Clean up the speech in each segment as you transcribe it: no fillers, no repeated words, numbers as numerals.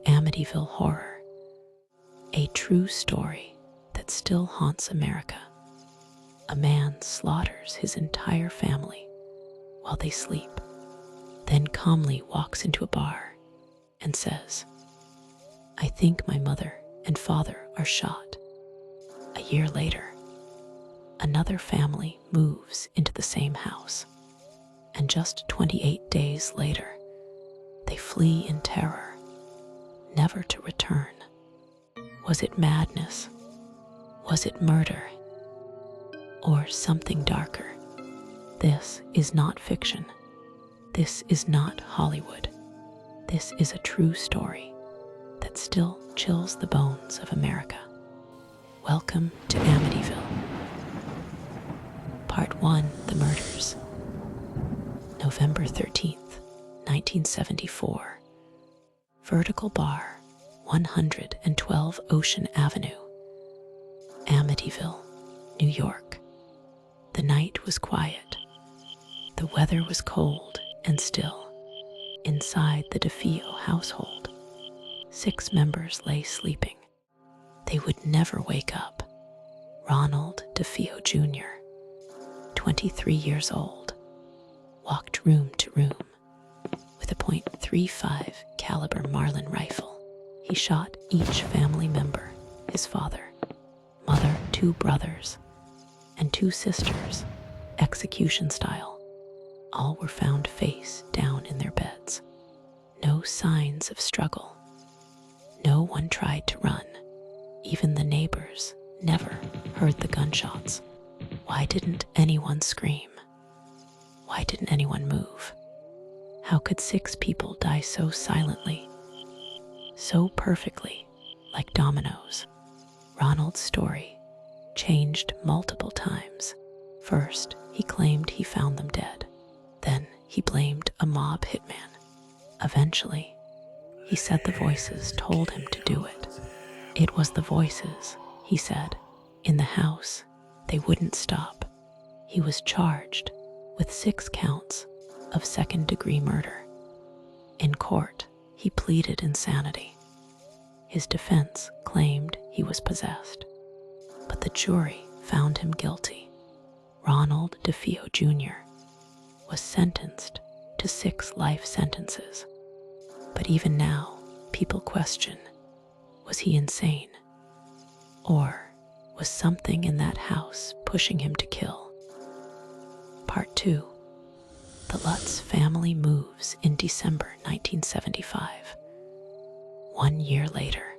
the Amityville Horror, a true story that still haunts America. A man slaughters his entire family while they sleep, then calmly walks into a bar and says, "I think my mother and father are shot." A year later, another family moves into the same house, and just 28 days later, they flee in terror, never to return. Was it madness? Was it murder? Or something darker? This is not fiction. This is not Hollywood. This is a true story that still chills the bones of America. Welcome to Amityville. Part 1, The Murders. November 13th, 1974. Vertical Bar, 112 Ocean Avenue, Amityville, New York. The night was quiet. The weather was cold and still. Inside the DeFeo household, 6 members lay sleeping. They would never wake up. Ronald DeFeo Jr., 23 years old, walked room to room with a .35 caliber Marlin rifle. He shot each family member, his father, mother, 2 brothers, and 2 sisters, execution style. All were found face down in their beds. No signs of struggle. No one tried to run. Even the neighbors never heard the gunshots. Why didn't anyone scream? Why didn't anyone move? How could 6 people die so silently, so perfectly, like dominoes? Ronald's story changed multiple times. First, he claimed he found them dead. Then he blamed a mob hitman. Eventually, he said the voices told him to do it. It was the voices, he said, in the house. They wouldn't stop. He was charged with 6 counts of second-degree murder. In court, he pleaded insanity. His defense claimed he was possessed, but the jury found him guilty. Ronald DeFeo Jr. was sentenced to 6 life sentences. But even now, people question, was he insane? Or was something in that house pushing him to kill? Part 2. The Lutz family moves in December 1975. 1 year later,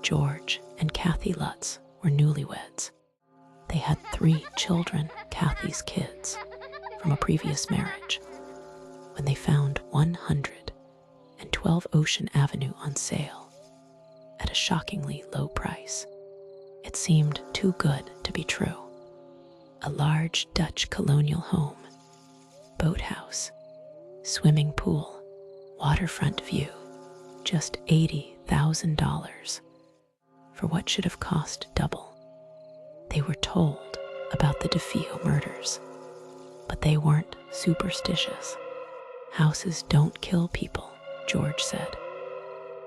George and Kathy Lutz were newlyweds. They had 3 children, Kathy's kids, from a previous marriage. When they found 112 Ocean Avenue on sale at a shockingly low price, it seemed too good to be true. A large Dutch colonial home, boathouse, swimming pool, waterfront view, just $80,000 for what should have cost double. They were told about the DeFeo murders, but they weren't superstitious. Houses don't kill people, George said.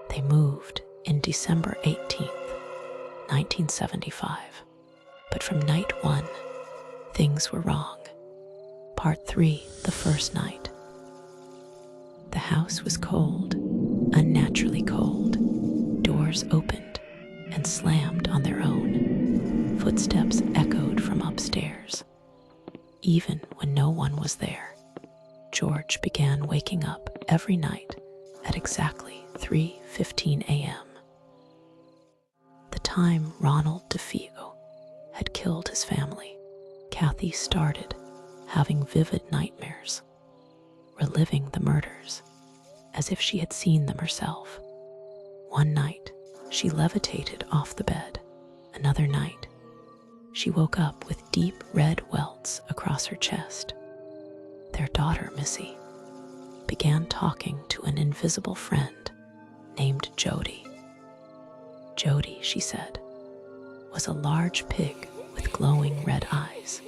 They moved in December 18th, 1975. But from night 1, things were wrong. Part 3, the first night. The house was cold, unnaturally cold. Doors opened and slammed on their own. Footsteps echoed from upstairs. Even when no one was there, George began waking up every night at exactly 3:15 a.m. The time Ronald DeFeo had killed his family, Kathy started having vivid nightmares, reliving the murders as if she had seen them herself. One night, she levitated off the bed. Another night, she woke up with deep red welts across her chest. Their daughter, Missy, began talking to an invisible friend named Jody. Jody, she said, was a large pig with glowing red eyes.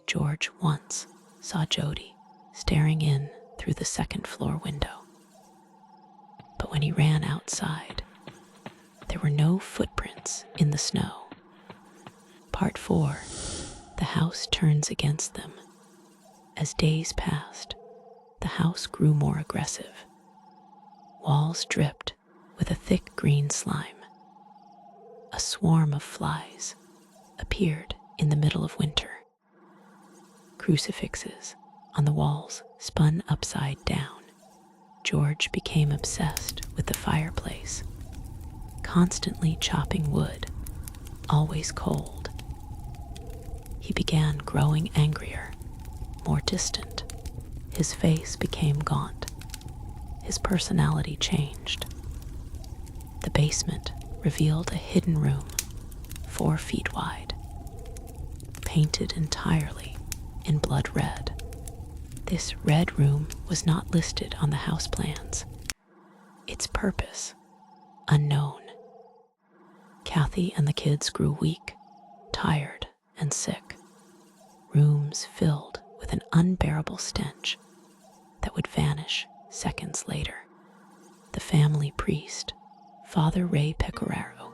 George once saw Jody staring in through the second-floor window. But when he ran outside, there were no footprints in the snow. Part 4. The house turns against them. As days passed, the house grew more aggressive. Walls dripped with a thick green slime. A swarm of flies appeared in the middle of winter. Crucifixes on the walls spun upside down. George became obsessed with the fireplace, constantly chopping wood, always cold. He began growing angrier, more distant. His face became gaunt. His personality changed. The basement revealed a hidden room, 4 feet wide, painted entirely in blood red. This red room was not listed on the house plans. Its purpose, unknown. Kathy and the kids grew weak, tired, and sick. Rooms filled with an unbearable stench that would vanish seconds later. The family priest, Father Ray Pecoraro,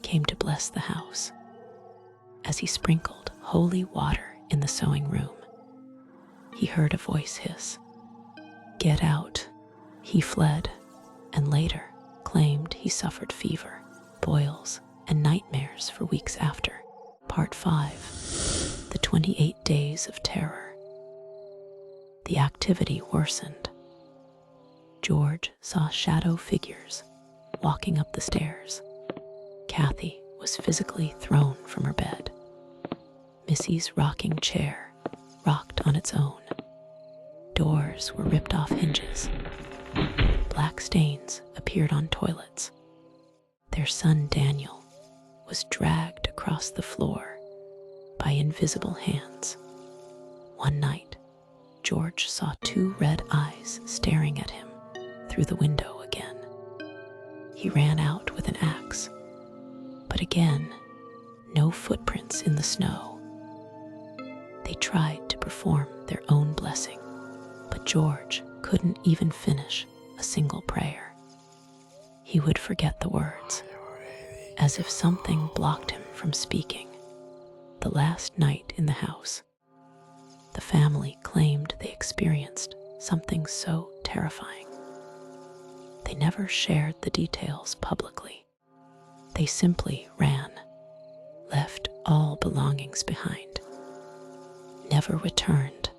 came to bless the house. As he sprinkled holy water in the sewing room, he heard a voice hiss, "Get out." He fled, and later claimed he suffered fever, boils, and nightmares for weeks after. Part 5. The 28 Days of Terror. The activity worsened. George saw shadow figures walking up the stairs. Kathy was physically thrown from her bed. Missy's rocking chair rocked on its own. Doors were ripped off hinges. Black stains appeared on toilets. Their son Daniel was dragged across the floor by invisible hands. One night, George saw 2 red eyes staring at him through the window again. He ran out with an axe, but again, no footprints in the snow. They tried to perform their own blessing, but George couldn't even finish a single prayer. He would forget the words, as if something blocked him from speaking. The last night in the house, the family claimed they experienced something so terrifying. They never shared the details publicly. They simply ran, left all belongings behind, never returned.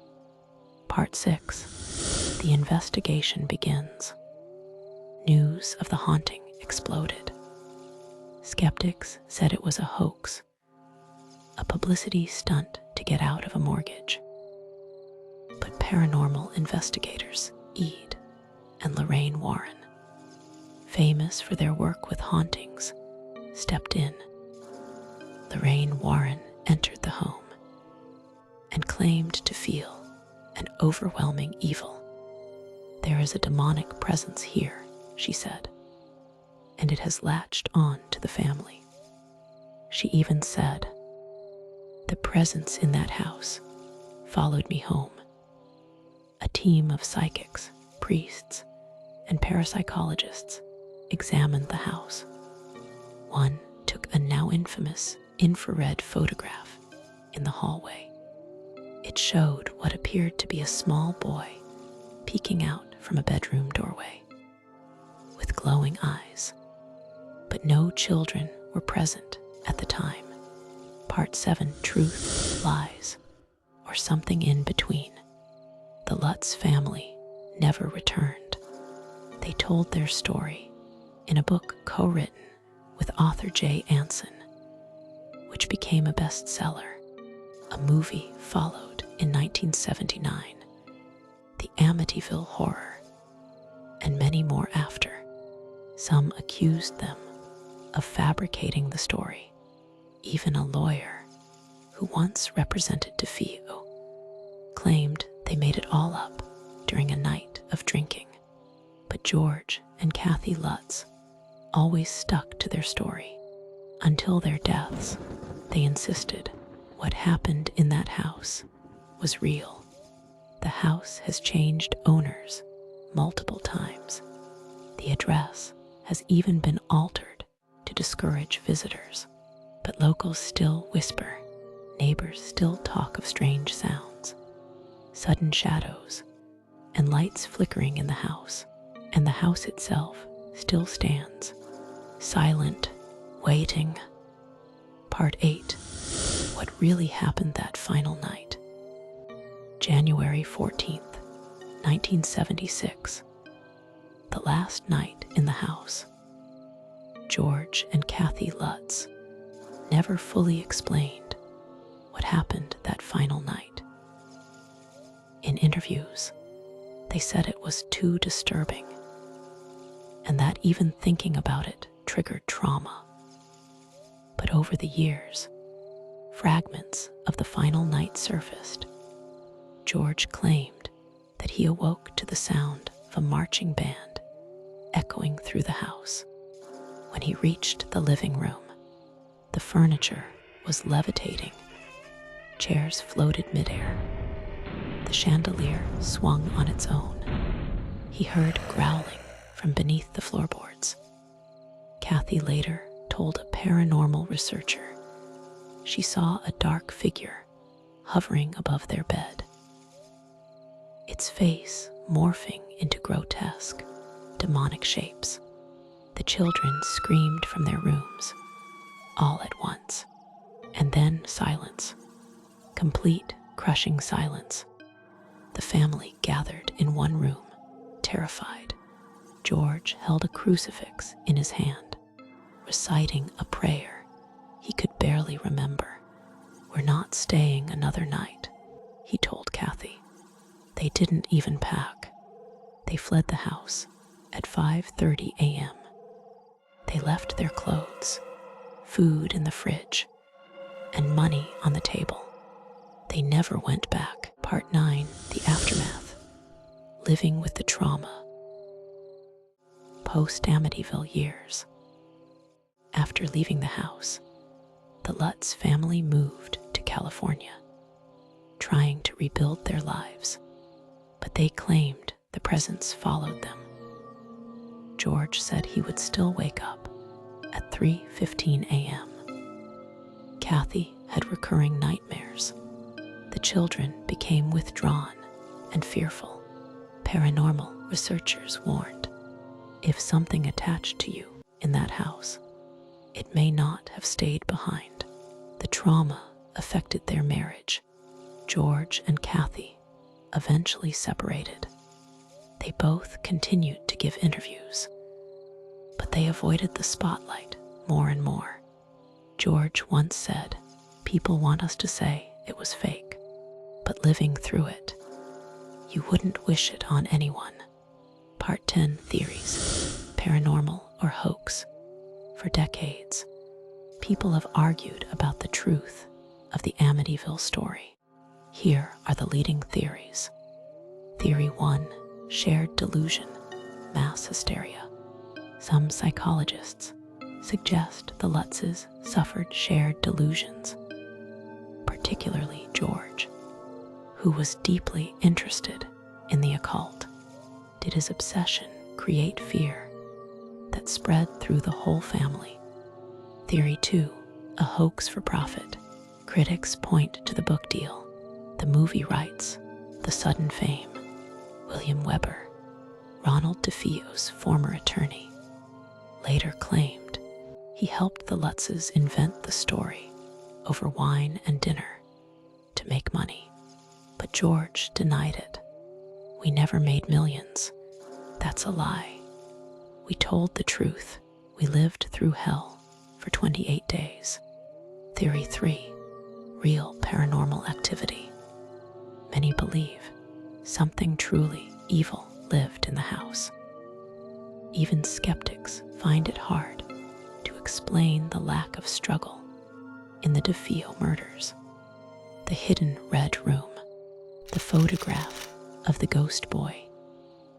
Part 6. The investigation begins. News of the haunting exploded. Skeptics said it was a hoax, a publicity stunt to get out of a mortgage. But paranormal investigators Ede and Lorraine Warren, famous for their work with hauntings, stepped in. Lorraine Warren entered the home and claimed to feel an overwhelming evil. "There is a demonic presence here," she said, "and it has latched on to the family." She even said, "The presence in that house followed me home." A team of psychics, priests, and parapsychologists examined the house. One took a now infamous infrared photograph in the hallway. It showed what appeared to be a small boy peeking out from a bedroom doorway with glowing eyes. But no children were present at the time. Part 7. Truth, Lies, or something in between. The Lutz family never returned. They told their story in a book co-written with author Jay Anson, which became a bestseller. A movie followed in 1979, The Amityville Horror, and many more after. Some accused them of fabricating the story. Even a lawyer who once represented DeFeo claimed they made it all up during a night of drinking. But George and Kathy Lutz always stuck to their story. Until their deaths, they insisted what happened in that house was real. The house has changed owners multiple times, The address has even been altered to discourage visitors, but locals still whisper, neighbors still talk of strange sounds, sudden shadows, and lights flickering in the house, and the house itself still stands, silent, waiting. Part 8. What really happened that final night? January 14th, 1976. The last night in the house. George and Kathy Lutz never fully explained what happened that final night. In interviews, they said it was too disturbing, and that even thinking about it triggered trauma. But over the years, fragments of the final night surfaced. George claimed that he awoke to the sound of a marching band echoing through the house. When he reached the living room, the furniture was levitating. Chairs floated midair. The chandelier swung on its own. He heard growling from beneath the floorboards. Kathy later told a paranormal researcher she saw a dark figure hovering above their bed, its face morphing into grotesque, demonic shapes. The children screamed from their rooms, all at once, and then silence, complete, crushing silence. The family gathered in one room, terrified. George held a crucifix in his hand, reciting a prayer he could barely remember. "We're not staying another night," he told Kathy. They didn't even pack. They fled the house at 5:30 a.m. They left their clothes, food in the fridge, and money on the table. They never went back. Part 9. The aftermath. Living with the trauma. Post-Amityville years. After leaving the house, the Lutz family moved to California, trying to rebuild their lives, but they claimed the presence followed them. George said he would still wake up at 3:15 a.m. Kathy had recurring nightmares. The children became withdrawn and fearful. Paranormal researchers warned, if something attached to you in that house, it may not have stayed behind. The trauma affected their marriage. George and Kathy eventually separated. They both continued to give interviews, but they avoided the spotlight more and more. George once said, "People want us to say it was fake, but living through it, you wouldn't wish it on anyone." Part 10. Theories. Paranormal or hoax. For decades, people have argued about the truth of the Amityville story. Here are the leading theories. Theory 1. Shared delusion, mass hysteria. Some psychologists suggest the Lutzes suffered shared delusions, particularly George, who was deeply interested in the occult. Did his obsession create fear that spread through the whole family? Theory 2. A hoax for profit. Critics point to the book deal, the movie rights, the sudden fame. William Weber, Ronald DeFeo's former attorney, later claimed he helped the Lutzes invent the story over wine and dinner to make money. But George denied it. "We never made millions. That's a lie. We told the truth. We lived through hell for 28 days. Theory 3. Real paranormal activity. Many believe something truly evil lived in the house. Even skeptics find it hard to explain the lack of struggle in the DeFeo Murders. The hidden red room, the photograph of the ghost boy,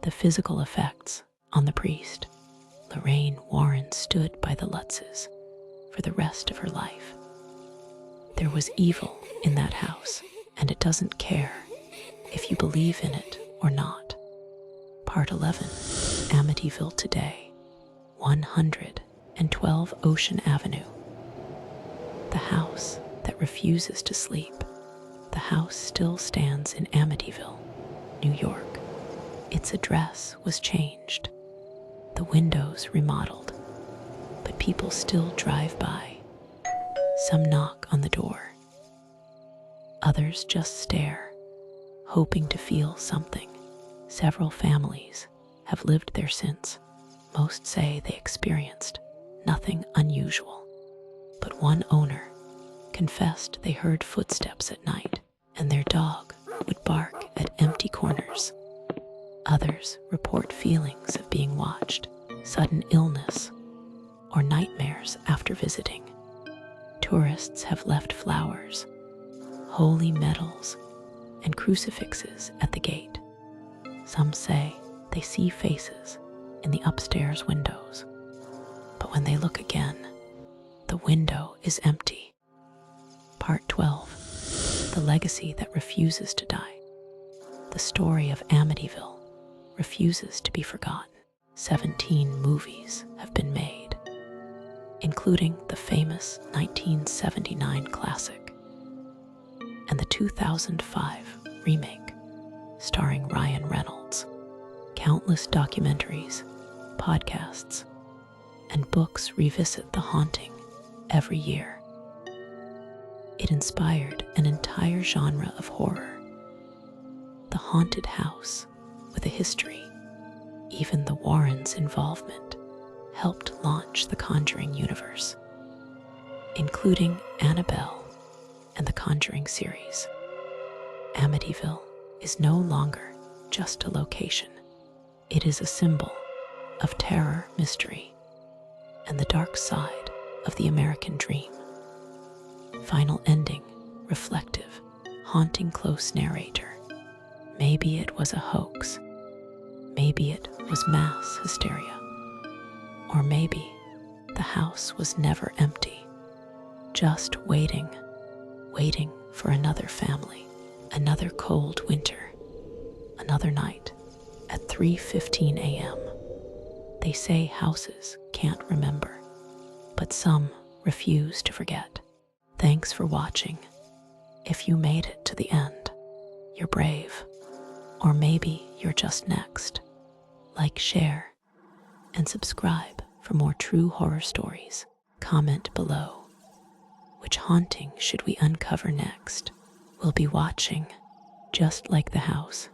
the physical effects on the priest. Lorraine Warren stood by the Lutzes for the rest of her life. There was evil in that house, and it doesn't care if you believe in it or not. Part 11. Amityville today, 112 Ocean Avenue. The house that refuses to sleep. The house still stands in Amityville, New York. Its address was changed, the windows remodeled, but people still drive by. Some knock on the door. Others just stare, hoping to feel something. Several families have lived there since. Most say they experienced nothing unusual, but one owner confessed they heard footsteps at night and their dog would bark at empty corners. Others report feelings of being watched, sudden illness, or nightmares after visiting. Tourists have left flowers, holy medals, and crucifixes at the gate. Some say they see faces in the upstairs windows, but when they look again, the window is empty. Part 12. The legacy that refuses to die. The story of Amityville refuses to be forgotten. 17 movies have been made, including the famous 1979 classic and the 2005 remake starring Ryan Reynolds. Countless documentaries, podcasts, and books revisit the haunting every year. It inspired an entire genre of horror. The haunted house with a history. Even the Warrens' involvement helped launch the Conjuring universe, including Annabelle and the Conjuring series. Amityville is no longer just a location. It is a symbol of terror, mystery, and the dark side of the American dream. Final ending, reflective, haunting close narrator. Maybe it was a hoax. Maybe it was mass hysteria. Or maybe the house was never empty, just waiting for another family, another cold winter, another night at 3:15 a.m. They say houses can't remember, but some refuse to forget. Thanks for watching. If you made it to the end, you're brave. Or maybe you're just next. Like, share, and subscribe for more true horror stories. Comment below. Which haunting should we uncover next? We'll be watching, just like the house.